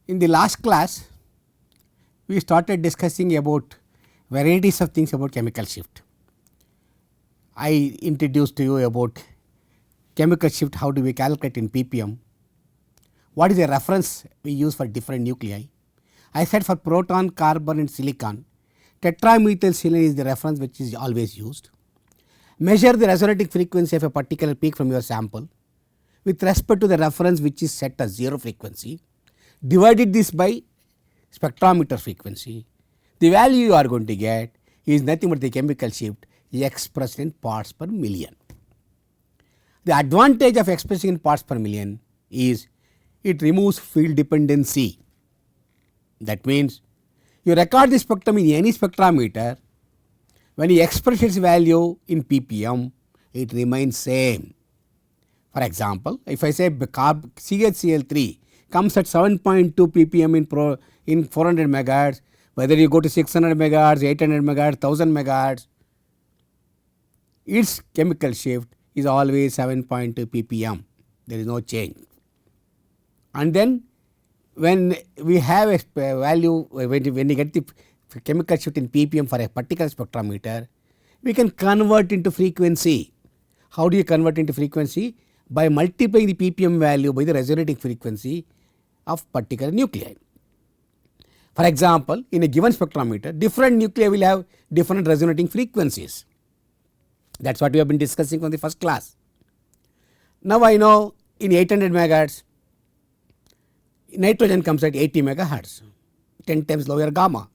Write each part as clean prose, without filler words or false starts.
In the last class, we started discussing about varieties of things about chemical shift. I introduced to you about chemical shift, how do we calculate in ppm, what is the reference we use for different nuclei. I said for proton, carbon and silicon, tetramethylsilane is the reference which is always used. Measure the resonating frequency of a particular peak from your sample with respect to the reference which is set as 0 frequency, divided this by spectrometer frequency. The value you are going to get is nothing but the chemical shift expressed in parts per million. The advantage of expressing in parts per million is it removes field dependency. That means you record the spectrum in any spectrometer, when you express its value in ppm, it remains same. For example, if I say CHCl3 comes at 7.2 ppm in 400 megahertz, whether you go to 600 megahertz, 800 megahertz, 1000 megahertz, its chemical shift is always 7.2 ppm, there is no change. And then when we have a value, when you get the chemical shift in ppm for a particular spectrometer, we can convert into frequency. How do you convert into frequency? By multiplying the ppm value by the resonating frequency of particular nuclei. For example, in a given spectrometer, different nuclei will have different resonating frequencies. That is what we have been discussing from the first class. Now I know in 800 megahertz, nitrogen comes at 80 megahertz, 10 times lower gamma.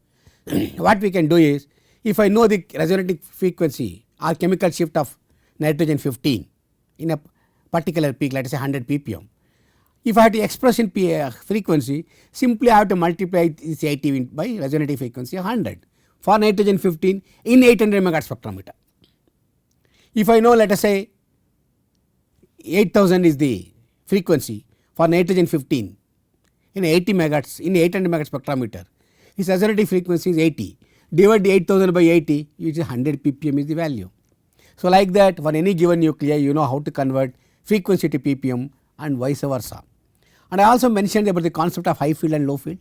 What we can do is, if I know the resonating frequency or chemical shift of nitrogen 15 in a particular peak, let us say 100 ppm, if I have to express in frequency, simply I have to multiply this 80 by resonating frequency 100 for nitrogen 15 in 800 megahertz spectrometer. If I know, let us say 8000 is the frequency for nitrogen 15 in 80 megahertz, in 800 megahertz spectrometer, its resonating frequency is 80, divide the 8000 by 80, which is 100 ppm is the value. So like that, for any given nuclei, you know how to convert frequency to ppm and vice versa. And I also mentioned about the concept of high field and low field.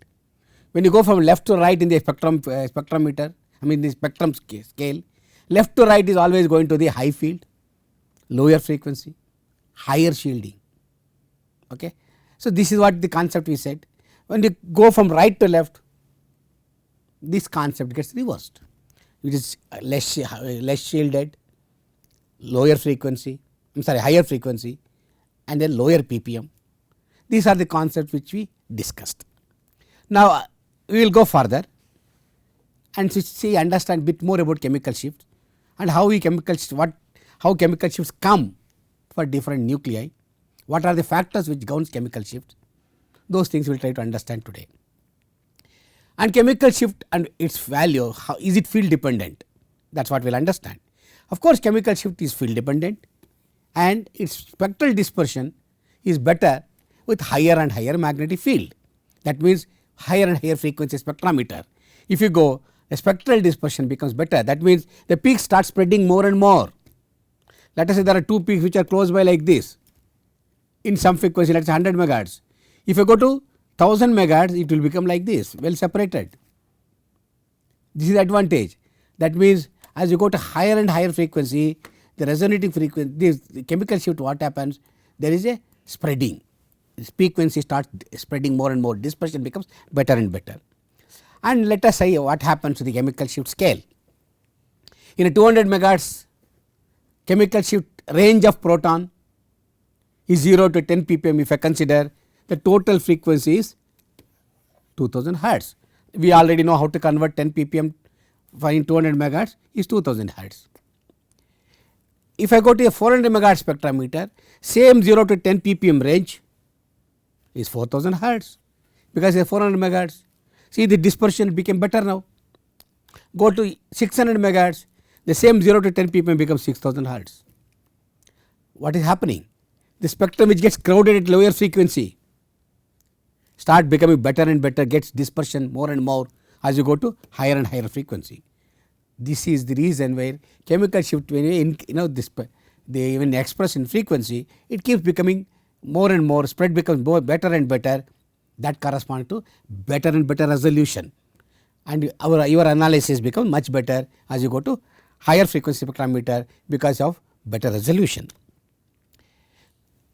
When you go from left to right in the spectrometer, I mean the spectrum scale, left to right is always going to the high field, lower frequency, higher shielding. Okay. So this is what the concept we said. When you go from right to left, this concept gets reversed, which is less shielded, lower frequency, higher frequency and then lower ppm. These are the concepts which we discussed. Now we will go further and see, understand a bit more about chemical shifts and how chemical shifts come for different nuclei. What are the factors which governs chemical shift? Those things we will try to understand today. And chemical shift and its value, how is it field dependent? That is what we will understand. Of course, chemical shift is field dependent and its spectral dispersion is better with higher and higher magnetic field. That means higher and higher frequency spectrometer. If you go, the spectral dispersion becomes better. That means the peaks start spreading more and more. Let us say there are two peaks which are close by like this. In some frequency, let us say 100 megahertz. If you go to 1000 megahertz, it will become like this, well separated. This is the advantage. That means as you go to higher and higher frequency, the resonating frequency, the chemical shift, what happens? There is a spreading. This frequency starts spreading more and more, dispersion becomes better and better. And let us say what happens to the chemical shift scale. In a 200 megahertz chemical shift range of proton is 0 to 10 ppm. If I consider the total frequency is 2000 hertz. We already know how to convert 10 ppm for in 200 megahertz is 2000 hertz. If I go to a 400 megahertz spectrometer, same 0 to 10 ppm range is 4000 hertz, because a 400 megahertz. See, the dispersion became better now. Go to 600 megahertz, the same 0 to 10 ppm becomes 6000 hertz. What is happening? The spectrum which gets crowded at lower frequency start becoming better and better, gets dispersion more and more as you go to higher and higher frequency. This is the reason where chemical shift, when they even express in frequency, it keeps becoming more and more, spread becomes more better and better That corresponds to better and better resolution, and your analysis becomes much better as you go to higher frequency spectrometer because of better resolution.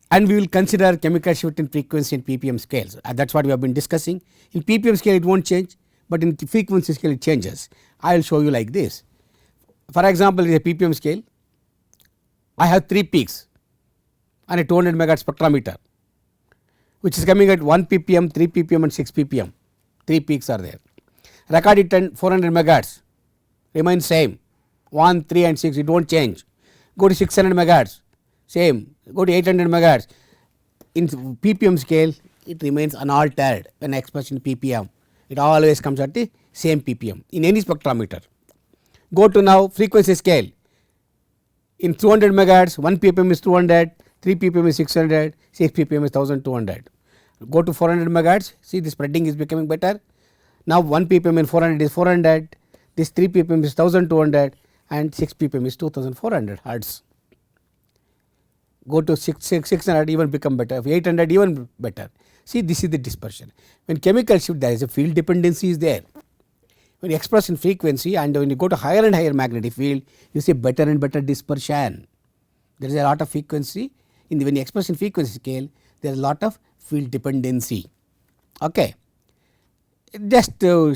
And we will consider chemical shift in frequency in ppm scales, that is what we have been discussing. In ppm scale it will not change, but in frequency scale it changes. I will show you like this. For example, in a ppm scale I have 3 peaks on a 200 megahertz spectrometer, which is coming at 1 ppm, 3 ppm and 6 ppm. 3 peaks are there. Recorded at 400 megahertz remains same, 1, 3 and 6 it will not change. Go to 600 megahertz same, go to 800 megahertz. In ppm scale it remains unaltered when expressed in ppm, it always comes at the same ppm in any spectrometer. Go to now frequency scale. In 200 megahertz 1 ppm is 200, 3 ppm is 600, 6 ppm is 1200. Go to 400 megahertz, see the spreading is becoming better. Now 1 ppm in 400 is 400, this 3 ppm is 1200 and 6 ppm is 2400 hertz. Go to 600 even become better, 800 even better. See, this is the dispersion. When chemical shift there is a field dependency is there. When you express in frequency and when you go to higher and higher magnetic field you see better and better dispersion. There is a lot of frequency in the, when you express in frequency scale there is a lot of field dependency. Okay. Just to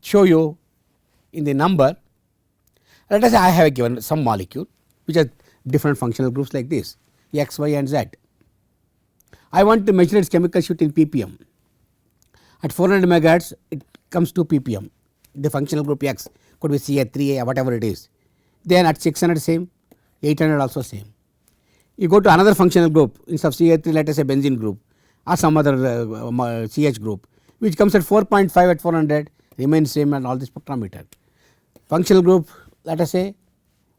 show you in the number, let us say I have given some molecule which has different functional groups like this X, Y and Z. I want to measure its chemical shift in ppm. At 400 megahertz it comes to ppm, the functional group X could be CH3A whatever it is. Then at 600 same, 800 also same. You go to another functional group instead of CH3 let us say benzene group or some other CH group which comes at 4.5 at 400 remains same on all the spectrometer. Functional group let us say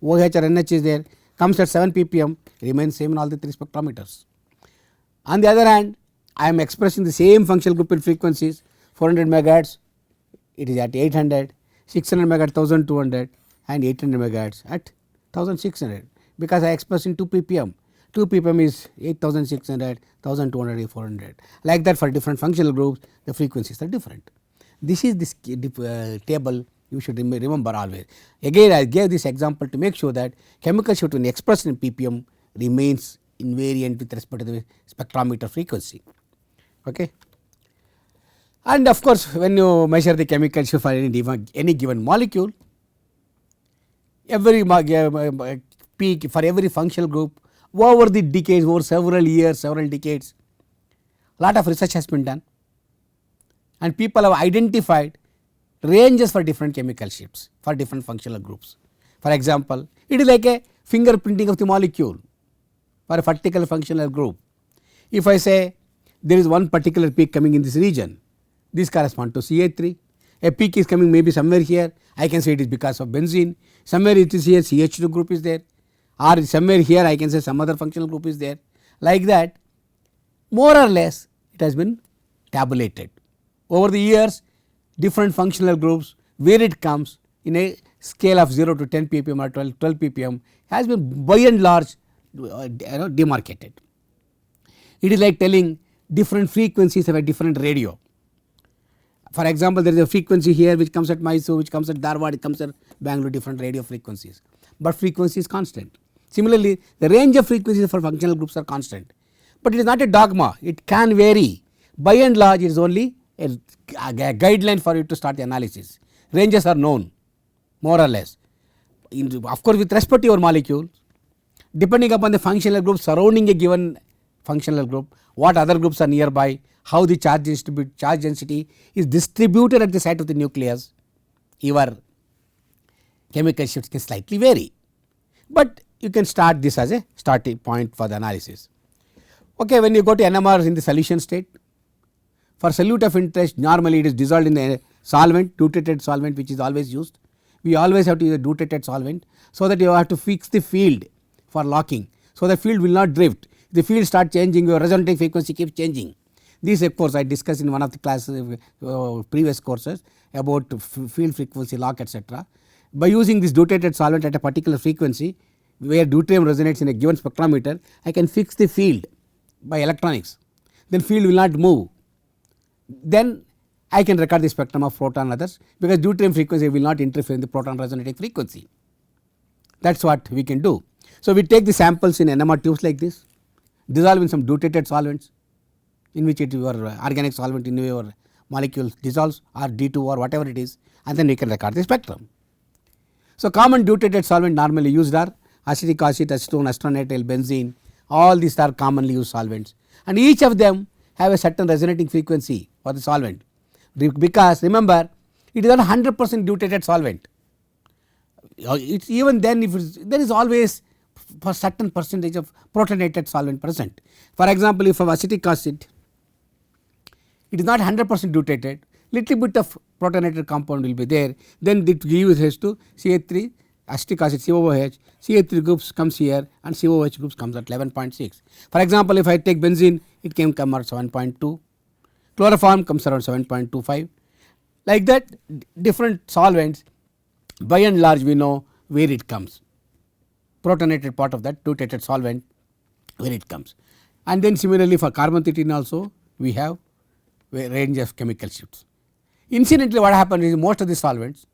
OH or NH is there, comes at 7 ppm remains same in all the 3 spectrometers. On the other hand I am expressing the same functional group in frequencies 400 megahertz it is at 800, 600 megahertz 1200 and 800 megahertz at 1600 because I express in 2 ppm. 2 ppm is 8600, 1200 is 400. Like that for different functional groups the frequencies are different. This is this table you should remember always. Again I gave this example to make sure that chemical shift when expressed in ppm remains invariant with respect to the spectrometer frequency. Okay. And of course when you measure the chemical shift for any given molecule, every peak for every functional group over the decades, over several years, several decades, lot of research has been done and people have identified ranges for different chemical shifts for different functional groups. For example, it is like a fingerprinting of the molecule for a particular functional group. If I say there is one particular peak coming in this region, this corresponds to CH3, a peak is coming maybe somewhere here, I can say it is because of benzene, somewhere it is here CH2 group is there, or somewhere here I can say some other functional group is there. Like that more or less it has been tabulated. Over the years different functional groups where it comes in a scale of 0 to 10 ppm or 12 ppm has been by and large demarcated. It is like telling different frequencies have a different radio. For example, there is a frequency here which comes at Mysore, which comes at Dharwad, it comes at Bangalore, different radio frequencies, but frequency is constant. Similarly, the range of frequencies for functional groups are constant, but it is not a dogma, it can vary. By and large it is only a guideline for you to start the analysis. Ranges are known more or less. Of course with respect to your molecule, depending upon the functional group surrounding a given functional group, what other groups are nearby, how the charge density is distributed at the site of the nucleus, your chemical shifts can slightly vary, but you can start this as a starting point for the analysis. Okay, when you go to NMR in the solution state, for solute of interest normally it is dissolved in a solvent, deuterated solvent which is always used. We always have to use a deuterated solvent so that you have to fix the field for locking, so the field will not drift. The field start changing, your resonating frequency keeps changing. This of course I discussed in one of the classes previous courses about field frequency lock etc. By using this deuterated solvent at a particular frequency where deuterium resonates in a given spectrometer, I can fix the field by electronics, then field will not move. then I can record the spectrum of proton and others, because deuterium frequency will not interfere in the proton resonating frequency. That is what we can do. So, we take the samples in NMR tubes like this, dissolve in some deuterated solvents, in which it your organic solvent in your molecule dissolves, or D2 or whatever it is, and then we can record the spectrum. So, common deuterated solvent normally used are acetic acid, acetone, acetonitrile, benzene, all these are commonly used solvents, and each of them have a certain resonating frequency for the solvent, because remember it is not 100% deuterated solvent. It's even then, if there is always for certain percentage of protonated solvent present. For example, if of acetic acid, it is not 100% deuterated, little bit of protonated compound will be there, then it gives rise to CH3 acetic acid COOH, CH3 groups comes here and COOH groups comes at 11.6. For example, if I take benzene, it can come at 7.2, chloroform comes around 7.25, like that different solvents by and large we know where it comes, protonated part of that deuterated solvent where it comes. And then similarly for carbon 13 also we have a range of chemical shifts. Incidentally, what happens is most of the solvents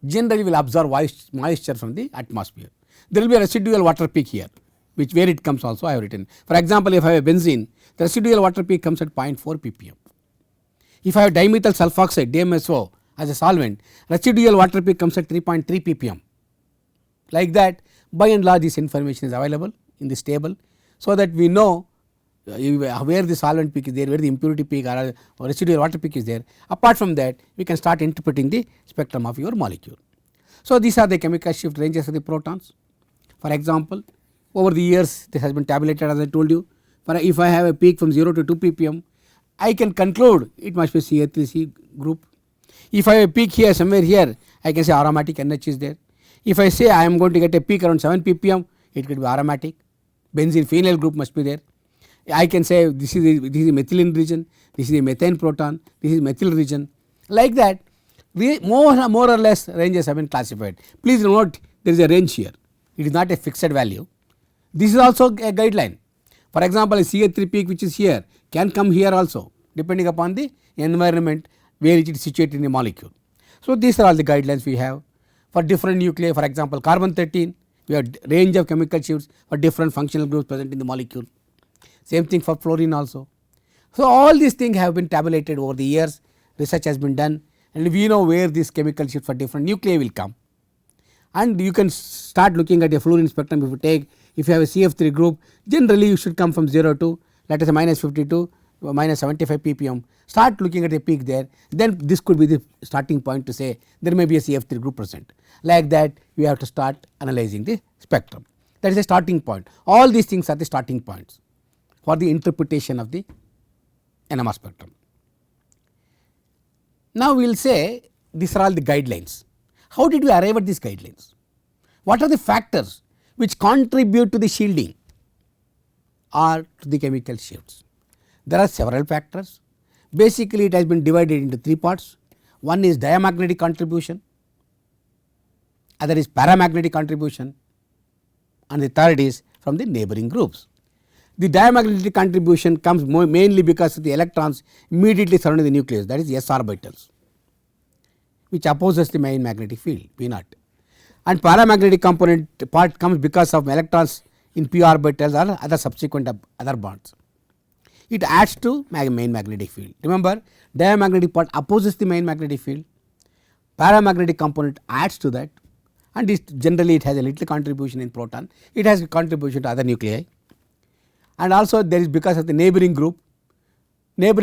generally will absorb moisture from the atmosphere. There will be a residual water peak here, which where it comes also I have written. For example, if I have a benzene, the residual water peak comes at 0.4 ppm. If I have dimethyl sulfoxide DMSO as a solvent, residual water peak comes at 3.3 ppm. Like that, by and large this information is available in this table, so that we know where the solvent peak is there, where the impurity peak or residual water peak is there. Apart from that, we can start interpreting the spectrum of your molecule. So, these are the chemical shift ranges of the protons. For example, over the years this has been tabulated, as I told you. For if I have a peak from 0 to 2 ppm, I can conclude it must be CH3C group. If I have a peak here somewhere here, I can say aromatic NH is there. If I say I am going to get a peak around 7 ppm, it could be aromatic, benzene phenyl group must be there. I can say this is the methylene region, this is the methane proton, this is methyl region. Like that, we more or less ranges have been classified. Please note there is a range here, it is not a fixed value. This is also a guideline. For example, a CH3 peak which is here can come here also, depending upon the environment where it is situated in the molecule. So, these are all the guidelines we have for different nuclei. For example, carbon 13, we have range of chemical shifts for different functional groups present in the molecule. Same thing for fluorine also. So, all these things have been tabulated over the years, research has been done, and we know where this chemical shift for different nuclei will come. And you can start looking at a fluorine spectrum. If you have a CF3 group, generally you should come from 0 to let us say minus 52 minus 75 ppm, start looking at a peak there, then this could be the starting point to say there may be a CF3 group present. Like that we have to start analyzing the spectrum. That is a starting point. All these things are the starting points for the interpretation of the NMR spectrum. Now, we will say these are all the guidelines. How did we arrive at these guidelines? What are the factors which contribute to the shielding or to the chemical shifts? There are several factors. Basically, it has been divided into three parts. One is diamagnetic contribution, other is paramagnetic contribution, and the third is from the neighboring groups. The diamagnetic contribution comes mainly because of the electrons immediately surrounding the nucleus, that is S orbitals, which opposes the main magnetic field P naught, and paramagnetic component part comes because of electrons in p orbitals or other subsequent other bonds. It adds to main magnetic field. Remember, diamagnetic part opposes the main magnetic field, paramagnetic component adds to that, and generally it has a little contribution in proton, it has a contribution to other nuclei. And also there is because of the neighboring group where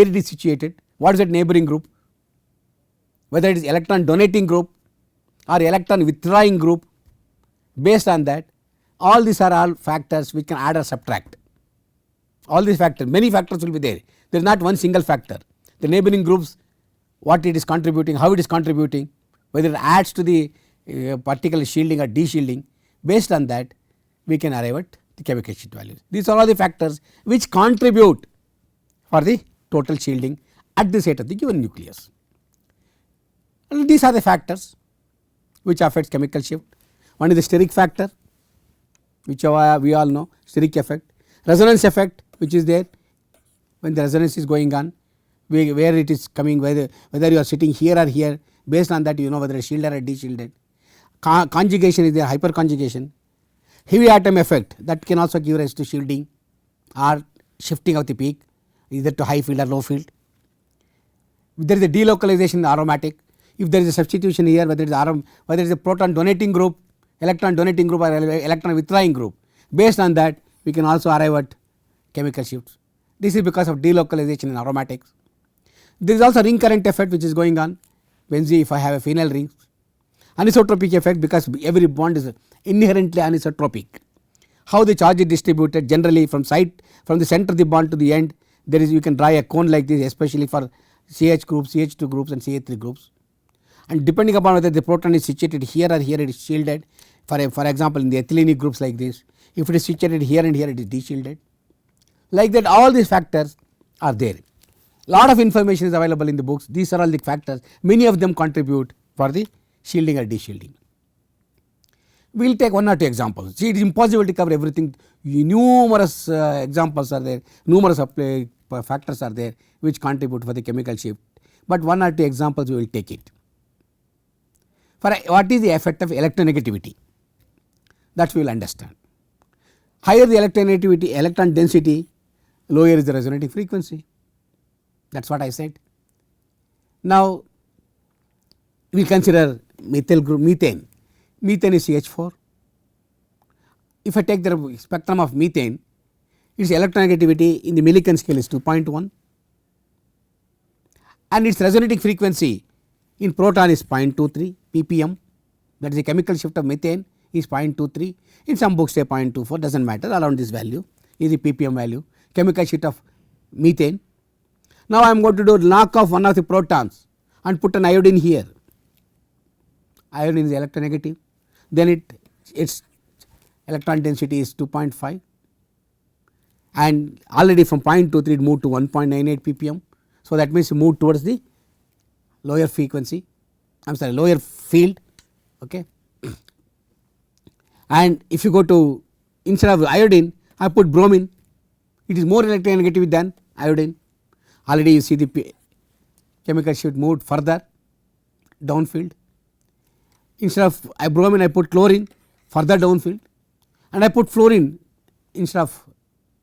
it is situated. What is that neighboring group? Whether it is electron donating group or electron withdrawing group, based on that, all these are all factors which can add or subtract. All these factors, many factors will be there. There is not one single factor. The neighboring groups, what it is contributing, how it is contributing, whether it adds to the particular shielding or de-shielding, based on that we can arrive at the chemical shift values. These are all the factors which contribute for the total shielding at the site of the given nucleus. And these are the factors which affects chemical shift. One is the steric factor, which we all know, steric effect, resonance effect which is there when the resonance is going on, where it is coming, whether you are sitting here or here, based on that you know whether it is shielded or de-shielded. Conjugation is there, hyperconjugation. Heavy atom effect, that can also give rise to shielding or shifting of the peak either to high field or low field. If there is a delocalization in aromatic, if there is a substitution here, whether it is a proton donating group, electron donating group or electron withdrawing group, based on that we can also arrive at chemical shifts. This is because of delocalization in aromatics. There is also ring current effect which is going on. Benzene, if I have a phenyl ring, anisotropic effect because every bond is inherently anisotropic. How the charge is distributed generally from the center of the bond to the end, there is, you can draw a cone like this, especially for CH groups, CH2 groups and CH3 groups, and depending upon whether the proton is situated here or here, it is shielded. For example, in the ethylene groups like this, if it is situated here and here, it is de-shielded. Like that, all these factors are there. Lot of information is available in the books. These are all the factors, many of them contribute for the shielding or de-shielding. We will take one or two examples. See, it is impossible to cover everything. Numerous examples are there, numerous factors are there which contribute for the chemical shift, but one or two examples we will take it. For what is the effect of electronegativity, that we will understand. Higher the electronegativity, electron density, lower is the resonating frequency. That is what I said. Now we will consider methyl group, methane. Methane is CH4. If I take the spectrum of methane, its electronegativity in the millikan scale is 2.1 and its resonating frequency in proton is 0.23 ppm, that is the chemical shift of methane is 0.23, in some books say 0.24, does not matter, around this value is the ppm value, chemical shift of methane. Now I am going to do knock off one of the protons and put an iodine here. Iodine is electronegative, then its electron density is 2.5 and already from 0.23 it moved to 1.98 ppm. So that means it moved towards the lower frequency, I am sorry, lower field, okay. And if you go to, instead of iodine I put bromine, it is more electronegative than iodine. Already you see the chemical shift moved further downfield. Instead of bromine I put chlorine further downfield and I put fluorine instead of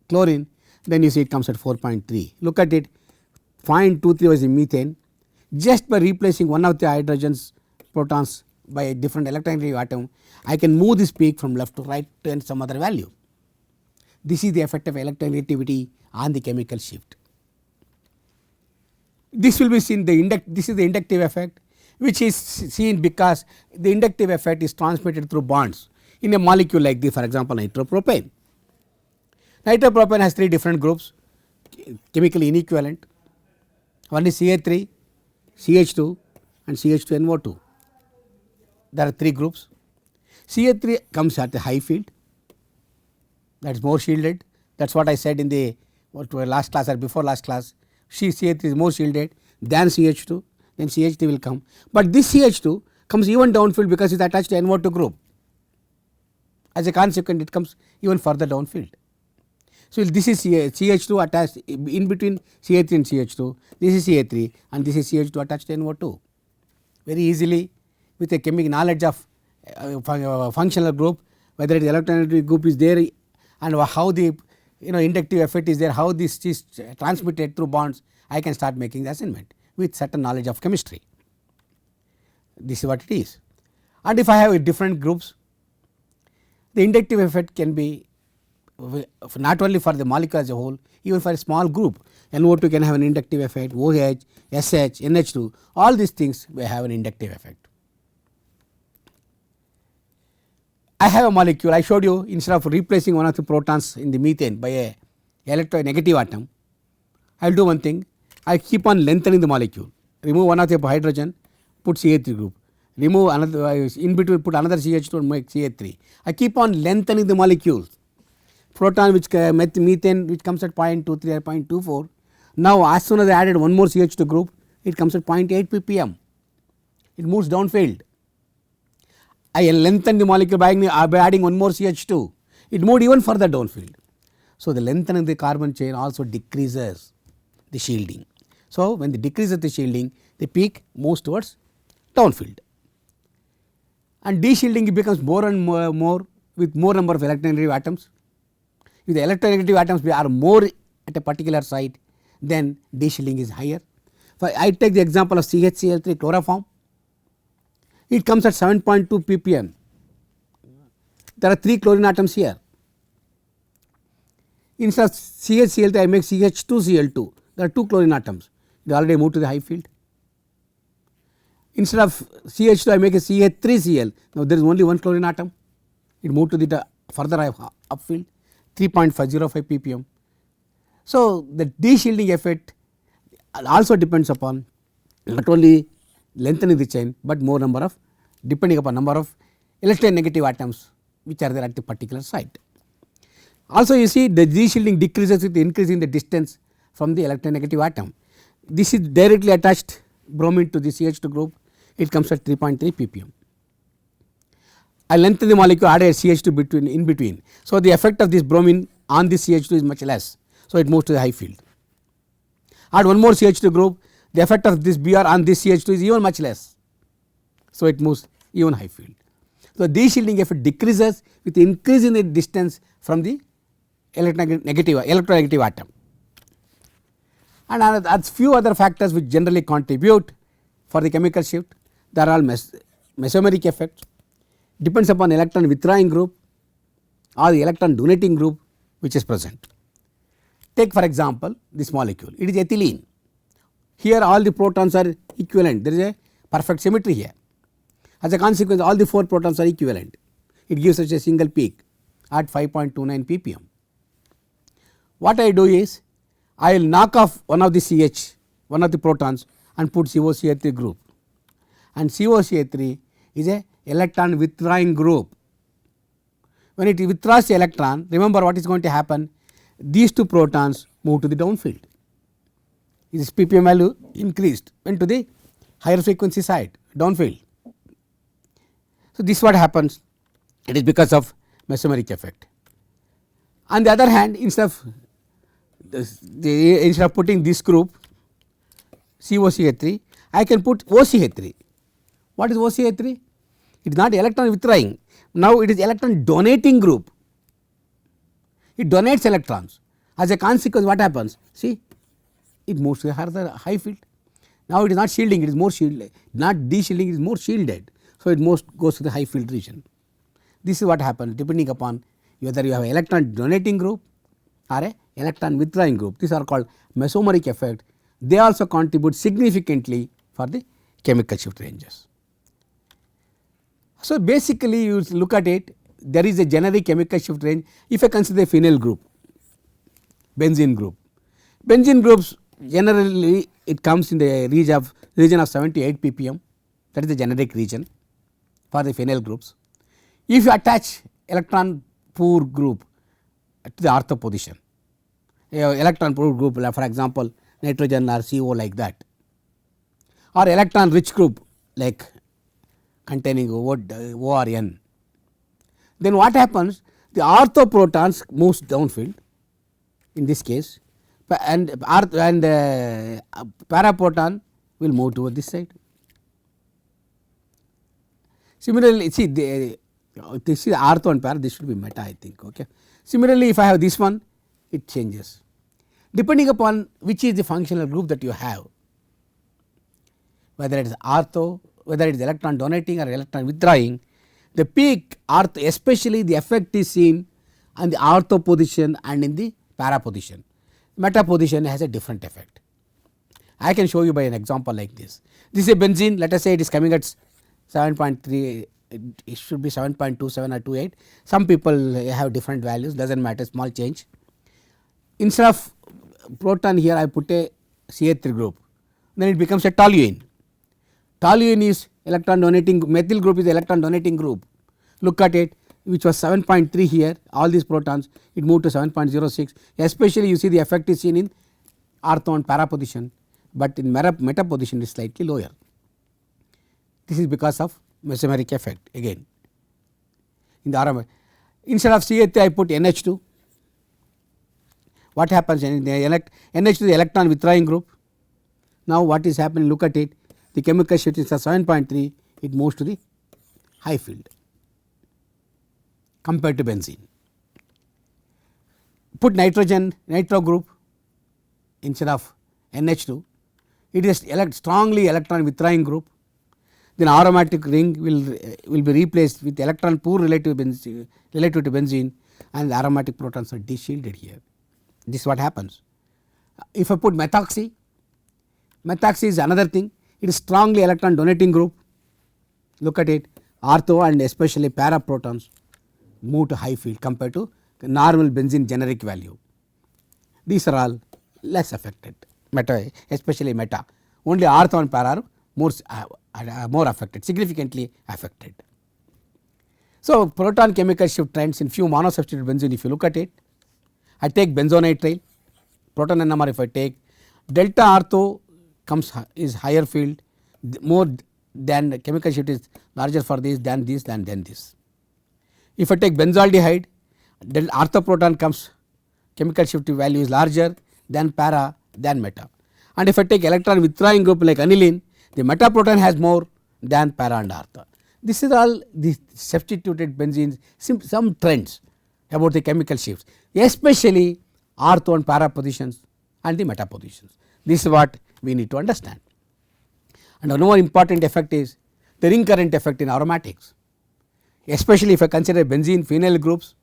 chlorine, then you see it comes at 4.3. Look at it, 0.23 was the methane. Just by replacing one of the hydrogen's protons by a different electronegative atom, I can move this peak from left to right to some other value. This is the effect of electronegativity on the chemical shift. This will be seen, this is the inductive effect, which is seen because the inductive effect is transmitted through bonds in a molecule like this, for example nitropropane. Nitropropane has 3 different groups, chemically inequivalent. One is CH3, CH2 and CH2NO2. There are 3 groups. CH3 comes at a high field, that is more shielded, that is what I said in the last class or before last class. CH3 is more shielded than CH2, then CH3 will come, but this CH2 comes even downfield because it is attached to NO2 group. As a consequence it comes even further downfield. So this is CH2 attached in between CH3 and CH2, this is CH3 and this is CH2 attached to NO2. Very easily with a chemical knowledge of functional group, whether the electronegative group is there and how the inductive effect is there, how this is transmitted through bonds, I can start making the assignment with certain knowledge of chemistry. This is what it is. And if I have different groups, the inductive effect can be not only for the molecule as a whole, even for a small group. NO2 can have an inductive effect, OH, SH, NH2, all these things will have an inductive effect. I have a molecule, I showed you, instead of replacing one of the protons in the methane by a electronegative atom, I will do one thing, I keep on lengthening the molecule, remove one of the hydrogen, put CH3 group, remove another, in between put another CH2 and make CH3. I keep on lengthening the molecule. Proton which methane which comes at 0.23 or 0.24, now as soon as I added one more CH2 group, it comes at 0.8 ppm, it moves downfield. I lengthen the molecule by adding one more CH2, it moved even further downfield. So the lengthening of the carbon chain also decreases the shielding. So, when they decreases the shielding, the peak moves towards downfield, and de-shielding becomes more and more with more number of electronegative atoms. If the electronegative atoms are more at a particular site, then de-shielding is higher. For I take the example of CHCl3 chloroform, it comes at 7.2 ppm. There are 3 chlorine atoms here. Instead of CHCl3 I make CH2Cl2, there are 2 chlorine atoms, they already moved to the high field. Instead of CH2 I make a CH3Cl, now there is only 1 chlorine atom, it moved to the further upfield, 3.505 ppm. So, the de-shielding effect also depends upon not only lengthening the chain, but more number of depending upon number of electronegative atoms which are there at the particular site. Also you see the de-shielding decreases with increasing the distance from the electronegative atom. This is directly attached bromine to the CH2 group, it comes at 3.3 ppm. I lengthen the molecule, add a CH2 in between. So, the effect of this bromine on this CH2 is much less. So, it moves to the high field. Add one more CH2 group, the effect of this Br on this CH2 is even much less. So, it moves even high field. So, de-shielding effect decreases with increase in the distance from the electronegative atom. And as few other factors which generally contribute for the chemical shift, there are mesomeric effects, depends upon electron withdrawing group or the electron donating group which is present. Take for example this molecule, it is ethylene. Here all the protons are equivalent, there is a perfect symmetry here. As a consequence all the 4 protons are equivalent, it gives us a single peak at 5.29 ppm. What I do is I will knock off one of the CH, one of the protons and put COCH3 group, and COCH3 is a electron withdrawing group. When it withdraws the electron, remember what is going to happen, these 2 protons move to the downfield, this ppm value increased, went to the higher frequency side downfield. So, this is what happens, it is because of mesomeric effect. On the other hand, instead of putting this group COCH3, I can put OCH3. What is OCH3? It is not electron withdrawing, now it is electron donating group, it donates electrons. As a consequence what happens, see it moves to the high field. Now it is not shielding, it is more shielded, not de-shielding, it is more shielded. So, it goes to the high field region. This is what happens depending upon whether you have an electron donating group or a electron withdrawing group. These are called mesomeric effect. They also contribute significantly for the chemical shift ranges. So, basically you look at it, there is a generic chemical shift range. If I consider a phenyl group, benzene group, benzene groups generally it comes in the region of 78 ppm, that is the generic region for the phenyl groups. If you attach electron poor group to the ortho position, electron poor group for example nitrogen or CO like that, or electron rich group like containing O or N, then what happens, the ortho protons moves downfield in this case, and paraproton will move toward this side. Similarly, see this is ortho and para, this should be meta I think. Okay. Similarly, if I have this one, it changes depending upon which is the functional group that you have, whether it is ortho, whether it is electron donating or electron withdrawing. The peak ortho, especially the effect is seen on the ortho position and in the para position. Meta position has a different effect. I can show you by an example like this. This is a benzene, let us say it is coming at 7.3, it should be 7.27 or 28. Some people have different values, does not matter, small change. Instead of proton here I put a CH3 group, then it becomes a toluene. Toluene is electron donating, methyl group is electron donating group. Look at it, which was 7.3 here, all these protons, it moved to 7.06, especially you see the effect is seen in ortho and para position, but in meta position is slightly lower. This is because of mesomeric effect again. In the aromatic, instead of CH3 I put NH2. What happens in the NH2 the electron withdrawing group, Now what is happening, look at it, the chemical shift is 7.3, it moves to the high field compared to benzene. Put nitro group instead of NH2, it is strongly electron withdrawing group, then aromatic ring will be replaced with electron poor relative to benzene, and the aromatic protons are de-shielded here. This is what happens. If I put methoxy is another thing, it is strongly electron donating group, look at it, ortho and especially para protons move to high field compared to normal benzene generic value. These are all less affected, especially meta, only ortho and para are more affected, significantly affected. So, proton chemical shift trends in few monosubstituted benzene, if you look at it, I take benzonitrile, proton NMR if I take, delta ortho is higher field, more than the chemical shift is larger for this than this than this. If I take benzaldehyde, then ortho proton chemical shift value is larger than para than meta. And if I take electron withdrawing group like aniline, the meta proton has more than para and ortho. This is all the substituted benzenes, some trends about the chemical shifts, especially ortho and para positions and the meta positions. This is what we need to understand. And one more important effect is the ring current effect in aromatics, especially if I consider benzene phenyl groups,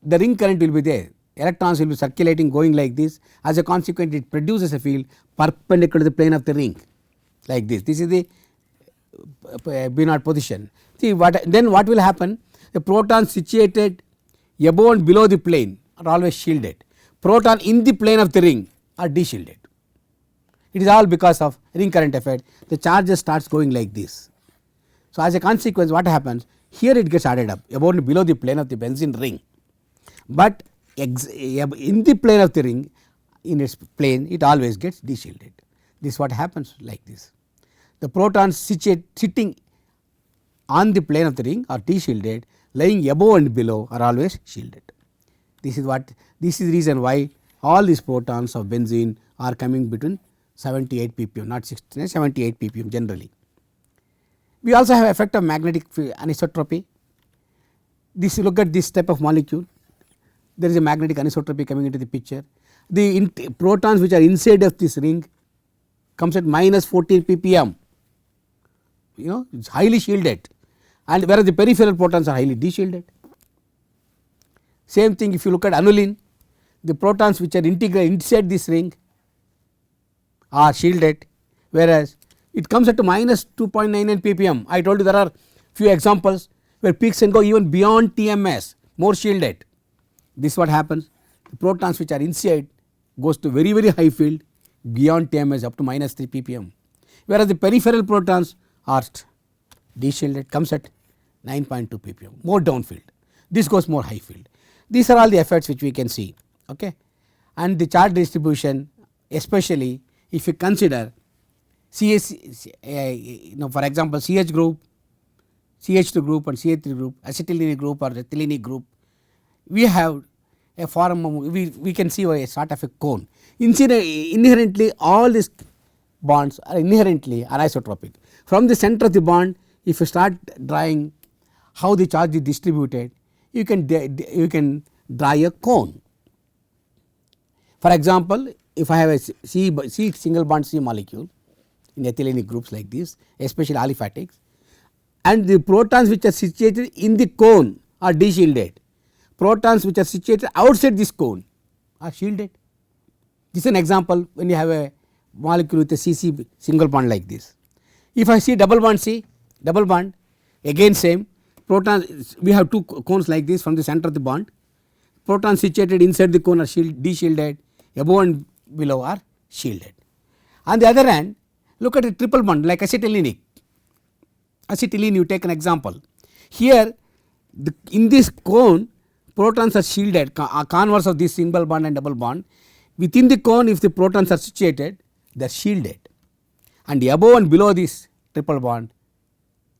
the ring current will be there, electrons will be circulating going like this, as a consequence it produces a field perpendicular to the plane of the ring like this. This is the B0 position. See then what will happen, the protons situated above and below the plane are always shielded, proton in the plane of the ring are de-shielded. It is all because of ring current effect, the charges starts going like this. So as a consequence what happens, here it gets added up above and below the plane of the benzene ring, but in the plane of the ring, in its plane it always gets de-shielded. This is what happens like this. The protons sitting on the plane of the ring are de-shielded, lying above and below are always shielded. This is the reason why all these protons of benzene are coming between 78 ppm, not 69, 78 ppm generally. We also have effect of magnetic anisotropy. This, look at this type of molecule, there is a magnetic anisotropy coming into the picture. The protons which are inside of this ring comes at minus 14 ppm, it is highly shielded, and whereas the peripheral protons are highly de-shielded. Same thing if you look at aniline, the protons which are inside this ring are shielded, whereas it comes at minus 2.99 ppm. I told you there are few examples where peaks can go even beyond TMS, more shielded. This is what happens, the protons which are inside goes to very high field beyond TMS up to minus 3 ppm, whereas the peripheral protons are de-shielded, comes at 9.2 ppm, more downfield, this goes more high field. These are all the effects which we can see, okay. And the charge distribution, especially if you consider CH, for example CH group, CH2 group and CH3 group, acetylene group or ethylene group, we have a form of, we can see a sort of a cone. Inherently all these bonds are inherently anisotropic. From the center of the bond, if you start drawing how the charge is distributed, you can draw a cone. For example, if I have a C single bond C molecule in ethylene groups like this, especially aliphatics, and the protons which are situated in the cone are de-shielded, protons which are situated outside this cone are shielded. This is an example when you have a molecule with a CC single bond like this. If I see double bond C, double bond, again same, protons, we have two cones like this from the center of the bond, protons situated inside the cone are de-shielded, above and below are shielded. On the other hand, look at a triple bond like acetylene, you take an example. Here in this cone protons are shielded, converse of this single bond and double bond. Within the cone, if the protons are situated, they are shielded, and above and below this triple bond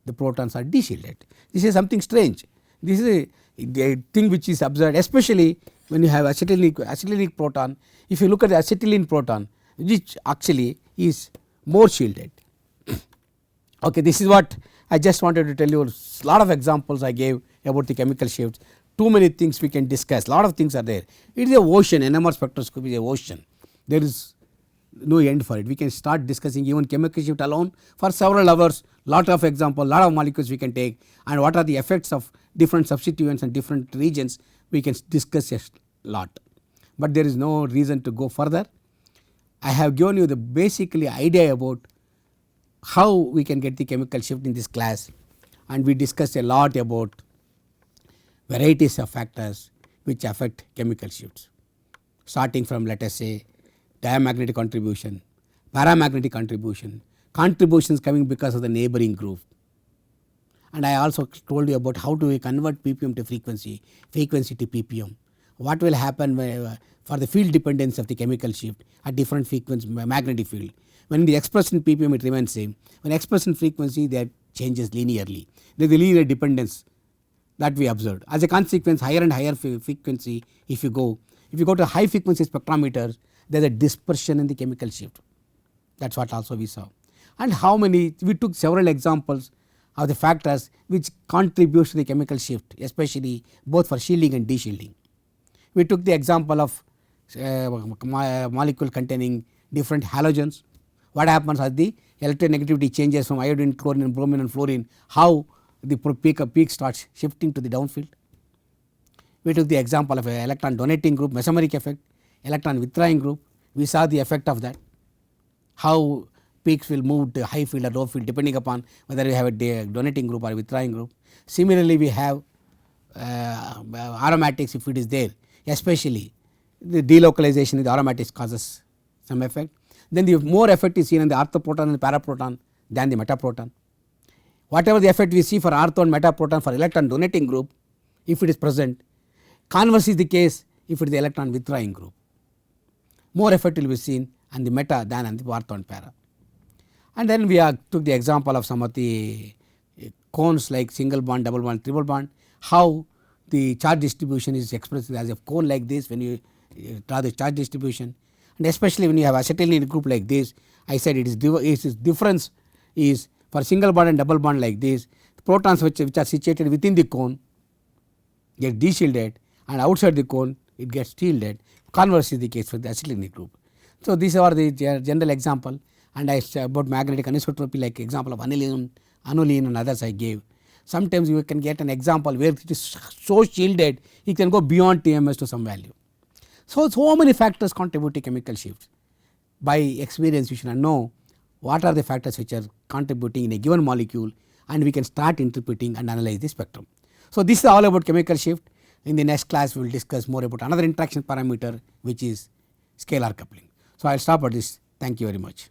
the protons are de-shielded. This is something strange. This is a thing which is observed, especially when you have acetylenic proton. If you look at the acetylene proton, which actually is more shielded. Okay, this is what I just wanted to tell you. A lot of examples I gave about the chemical shifts. Too many things we can discuss. Lot of things are there. It is a ocean. NMR spectroscopy is a ocean. There is no end for it. We can start discussing even chemical shift alone for several hours. Lot of example, lot of molecules we can take, and what are the effects of different substituents and different regions. We can discuss a lot, but there is no reason to go further. I have given you the basically idea about how we can get the chemical shift in this class, and we discussed a lot about varieties of factors which affect chemical shifts, starting from let us say diamagnetic contribution, paramagnetic contribution, contributions coming because of the neighboring group. And I also told you about how do we convert ppm to frequency, frequency to ppm. What will happen for the field dependence of the chemical shift at different frequency magnetic field. When the expression ppm it remains same, when expression frequency that changes linearly. There is a linear dependence that we observed. As a consequence, higher and higher frequency if you go to high frequency spectrometers, there is a dispersion in the chemical shift. That is what also we saw. And how many, we took several examples of the factors which contribute to the chemical shift, especially both for shielding and de-shielding. We took the example of molecule containing different halogens. What happens as the electronegativity changes from iodine, chlorine and bromine and fluorine, how the peak starts shifting to the downfield. We took the example of an electron donating group, mesomeric effect, electron withdrawing group. We saw the effect of that, how peaks will move to high field or low field depending upon whether we have a donating group or a withdrawing group. Similarly, we have aromatics if it is there, especially the delocalization in the aromatics causes some effect. Then the more effect is seen in the orthoproton and the paraproton than the metaproton. Whatever the effect we see for ortho and metaproton for electron donating group, if it is present, converse is the case if it is the electron withdrawing group. More effect will be seen on the meta than on the ortho and para. And then we took the example of some of the cones like single bond, double bond, triple bond, how the charge distribution is expressed as a cone like this when you draw the charge distribution, and especially when you have acetylene group like this. I said it is difference is for single bond and double bond like this, protons which are situated within the cone get de-shielded and outside the cone it gets shielded. Converse is the case for the acetylene group. So these are the general example, and I said about magnetic anisotropy like example of aniline and others I gave. Sometimes you can get an example where it is so shielded it can go beyond TMS to some value. So many factors contribute to chemical shifts. By experience you should know what are the factors which are contributing in a given molecule, and we can start interpreting and analyze the spectrum. So this is all about chemical shift. In the next class we will discuss more about another interaction parameter which is scalar coupling. So I will stop at this. Thank you very much.